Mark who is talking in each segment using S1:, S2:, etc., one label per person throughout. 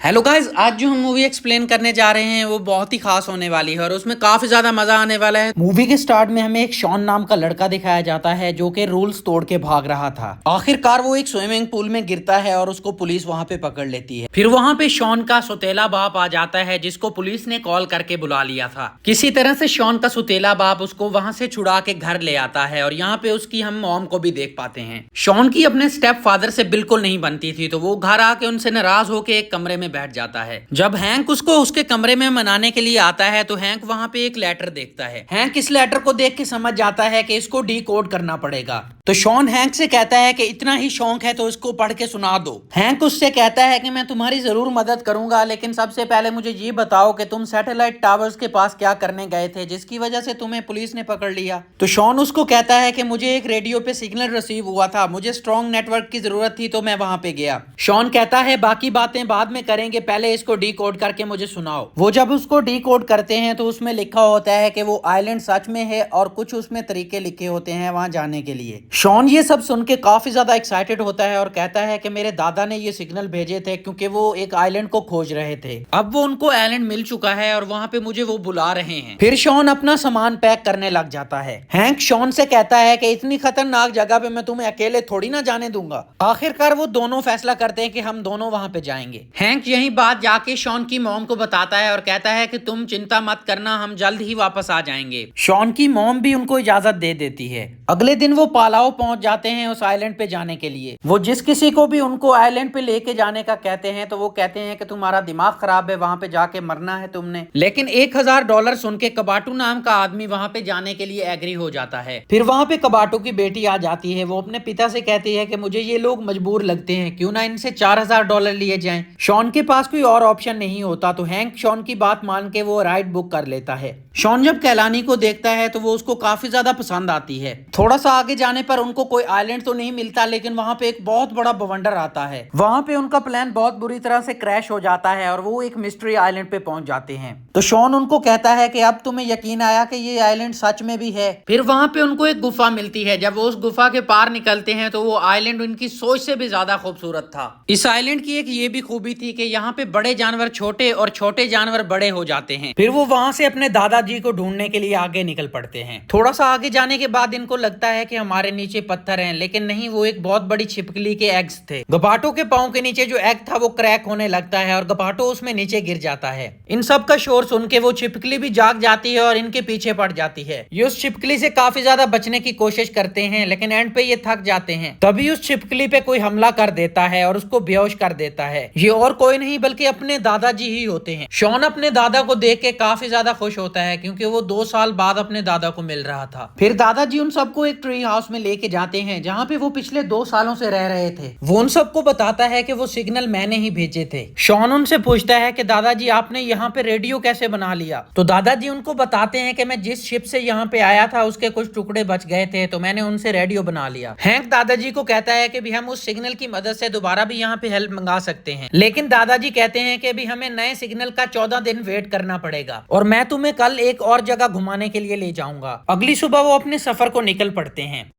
S1: Hello guys, आज जो हम मूवी एक्सप्लेन करने जा रहे हैं वो बहुत ही खास होने वाली है और उसमें काफी ज्यादा मजा आने वाला है। मूवी के स्टार्ट में हमें एक शॉन नाम का लड़का दिखाया जाता है जो कि रूल्स तोड़ के भाग रहा था। आखिरकार वो एक स्विमिंग पूल में गिरता है और उसको पुलिस वहां पे पकड़ लेती है। फिर वहां पे शॉन का सौतेला बाप आ जाता है जिसको पुलिस ने कॉल करके बुला लिया था। किसी तरह से शॉन का सौतेला बाप उसको वहां से छुड़ा के घर ले आता है और यहाँ पे उसकी हम मॉम को भी देख पाते हैं। शॉन की अपने स्टेप फादर से बिल्कुल नहीं बनती थी, तो वो घर आके उनसे नाराज होकर एक कमरे में बैठ जाता है। जब हैंक उसको उसके कमरे में मनाने के लिए आता है तो हैंक वहां पे एक लेटर देखता है। हैंक इस लेटर को देख के समझ जाता है कि इसको डीकोड करना पड़ेगा। तो शॉन हैंक से कहता है कि इतना ही शौक है तो इसको पढ़ के सुना दो। हैंक उससे कहता है कि मैं तुम्हारी जरूर मदद करूंगा, लेकिन सबसे पहले मुझे ये बताओ कि तुम सैटेलाइट टावर्स के पास क्या करने गए थे जिसकी वजह से तुम्हें पुलिस ने पकड़ लिया। तो शॉन उसको कहता है कि मुझे एक रेडियो पे सिग्नल रिसीव हुआ था, मुझे स्ट्रॉन्ग नेटवर्क की जरूरत थी तो मैं वहां पे गया। शॉन कहता है बाकी बातें बाद में करेंगे, पहले इसको डीकोड करके मुझे सुनाओ। वो जब उसको डीकोड करते हैं तो उसमें लिखा होता है कि वो आइलैंड सच में है और कुछ उसमें तरीके लिखे होते हैं वहां जाने के लिए। शॉन ये सब सुन के काफी ज्यादा एक्साइटेड होता है और कहता है कि मेरे दादा ने ये सिग्नल भेजे थे क्योंकि वो एक आइलैंड को खोज रहे थे। अब वो उनको आइलैंड मिल चुका है और वहां पे मुझे वो बुला रहे हैं। फिर शॉन अपना सामान पैक करने लग जाता है। हैंक शॉन से कहता है कि इतनी खतरनाक जगह पे मैं तुम्हें अकेले थोड़ी ना जाने दूंगा। आखिरकार वो दोनों फैसला करते हैं कि हम दोनों वहां पे जाएंगे। हैंक यही बात जाके शॉन की मॉम को बताता है और कहता है कि तुम चिंता मत करना, हम जल्द ही वापस आ जाएंगे। शॉन की मॉम भी उनको इजाजत दे देती है। अगले दिन वो पालाओ पहुंच जाते हैं उस आइलैंड पे जाने के लिए। वो जिस किसी को भी उनको आइलैंड पे लेके जाने का कहते हैं तो वो कहते हैं कि तुम्हारा दिमाग खराब है, वहां पे जाके मरना है तुमने। लेकिन $1000 सुन के कबाटू नाम का आदमी वहां पे जाने के लिए एग्री हो जाता है। फिर वहां पे कबाटू की बेटी आ जाती है। वो अपने पिता से कहती है कि मुझे ये लोग मजबूर लगते हैं, क्यों ना इनसे $4000 लिए जाएं। शॉन के पास कोई और ऑप्शन नहीं होता तो हैंक शॉन की बात मान के वो राइड बुक कर लेता है। शॉन जब कैलानी को देखता है तो वो उसको काफी ज्यादा पसंद आती है। थोड़ा सा आगे जाने पर उनको कोई आइलैंड तो नहीं मिलता, लेकिन वहां पे एक बहुत बड़ा बवंडर आता है। वहां पे उनका प्लान बहुत बुरी तरह से क्रैश हो जाता है और वो एक मिस्ट्री आइलैंड पे पहुंच जाते हैं। तो शॉन उनको कहता है कि अब तुम्हें यकीन आया कि ये आइलैंड सच में भी है। फिर वहां पे उनको एक गुफा मिलती है। जब वो उस गुफा के पार निकलते हैं तो वो आइलैंड उनकी सोच से भी ज्यादा खूबसूरत था। इस आइलैंड की एक ये भी खूबी थी कि यहाँ पे बड़े जानवर छोटे और छोटे जानवर बड़े हो जाते हैं। फिर वो वहां से अपने दादाजी को ढूंढने के लिए आगे निकल पड़ते हैं। थोड़ा सा आगे जाने के बाद इनको लगता है कि हमारे नीचे पत्थर हैं, लेकिन नहीं, वो एक बहुत बड़ी छिपकली के एग्स थे। गपाटो के पांव के नीचे जो एग था वो क्रैक होने लगता है और गपाटो उसमें नीचे गिर जाता है। इन सब का शोर सुन के वो छिपकली भी जाग जाती है और इनके पीछे पड़ जाती है। ये उस छिपकली से काफी ज्यादा बचने की कोशिश करते हैं, लेकिन एंड पे ये थक जाते हैं। तभी उस छिपकली पे कोई हमला कर देता है और उसको बेहोश कर देता है। ये और कोई नहीं बल्कि अपने दादाजी ही होते हैं। शॉन अपने दादा को देख के काफी ज्यादा खुश होता है क्योंकि वो 2 साल बाद अपने दादा को मिल रहा था। फिर दादाजी उन सबको एक ट्री हाउस में लेके जाते हैं जहाँ पे वो पिछले 2 सालों से रह रहे थे। वो उन सबको बताता है कि वो सिग्नल मैंने ही भेजे थे। शॉन उनसे पूछता है कि दादाजी आपने यहाँ पे रेडियो कैसे बना लिया। तो दादाजी उनको बताते हैं कि मैं जिस शिप से यहाँ पे आया था उसके कुछ टुकड़े बच गए थे तो मैंने उनसे रेडियो बना लिया। हैंक दादाजी को कहता है कि भी हम उस सिग्नल की मदद से दोबारा भी यहाँ पे हेल्प मंगा सकते हैं, लेकिन दादाजी कहते हैं कि अभी हमें नए सिग्नल का 14 दिन वेट करना पड़ेगा और मैं तुम्हें कल एक और जगह घुमाने के लिए ले जाऊंगा। अगली सुबह वो अपने सफर को निकल पड़ते हैं।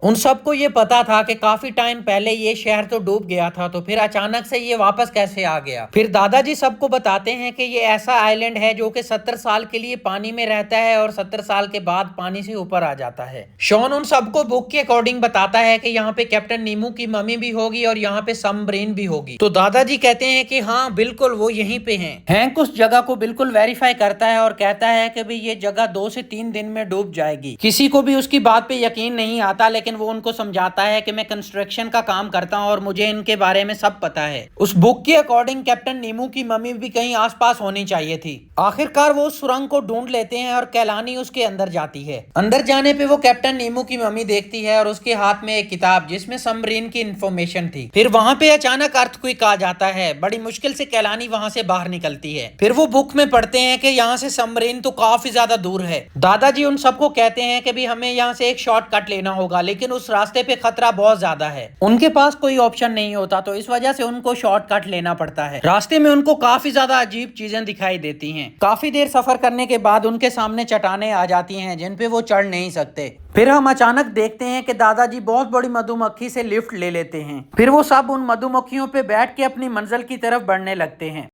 S1: उन सबको ये पता था कि काफी टाइम पहले ये शहर तो डूब गया था, तो फिर अचानक से ये वापस कैसे आ गया। फिर दादाजी सबको बताते हैं कि ये ऐसा आइलैंड है जो कि 70 साल के लिए पानी में रहता है और 70 साल के बाद पानी से ऊपर आ जाता है। शॉन उन सबको बुक के अकॉर्डिंग बताता है कि यहाँ पे कैप्टन नीमू की मम्मी भी होगी और यहाँ पे सबमरीन भी होगी। तो दादाजी कहते हैं कि हाँ बिल्कुल वो यहीं पे हैं। हैंक उस जगह को बिल्कुल वेरीफाई करता है और कहता है कि भाई ये जगह 2 से 3 दिन में डूब जाएगी। किसी को भी उसकी बात पे यकीन नहीं आता, लेकिन वो उनको समझाता है कि मैं कंस्ट्रक्शन का काम करता हूं और मुझे इनके बारे में सब पता है। उस बुक के अकॉर्डिंग कैप्टन नीमू की मम्मी भी कहीं आसपास होनी चाहिए थी। आखिरकार वो उस सुरंग को ढूंढ लेते हैं और कैलानी उसके अंदर जाती है। अंदर जाने पे वो कैप्टन नीमू की मम्मी देखती है और उसके हाथ में एक किताब जिसमें सबमरीन की इंफॉर्मेशन थी। फिर वहां पे अचानक अर्थक्वेक आ जाता है। बड़ी मुश्किल से कैलानी वहां से बाहर निकलती है। फिर वो बुक में पढ़ते हैं कि यहाँ से सबमरीन तो काफी ज्यादा दूर है। दादाजी उन सबको कहते हैं कि भी हमें यहाँ से एक शॉर्टकट लेना होगा, लेकिन लेकिन उस रास्ते पे खतरा बहुत ज्यादा है। उनके पास कोई ऑप्शन नहीं होता, तो इस वजह से उनको शॉर्टकट लेना पड़ता है। रास्ते में उनको काफी ज्यादा अजीब चीजें दिखाई देती हैं। काफी देर सफर करने के बाद उनके सामने चट्टानें आ जाती हैं जिन पे वो चढ़ नहीं सकते। फिर हम अचानक देखते हैं कि दादाजी बहुत बड़ी मधुमक्खी से लिफ्ट ले लेते हैं। फिर वो सब उन मधुमक्खियों पे बैठ के अपनी मंजिल की तरफ बढ़ने लगते हैं।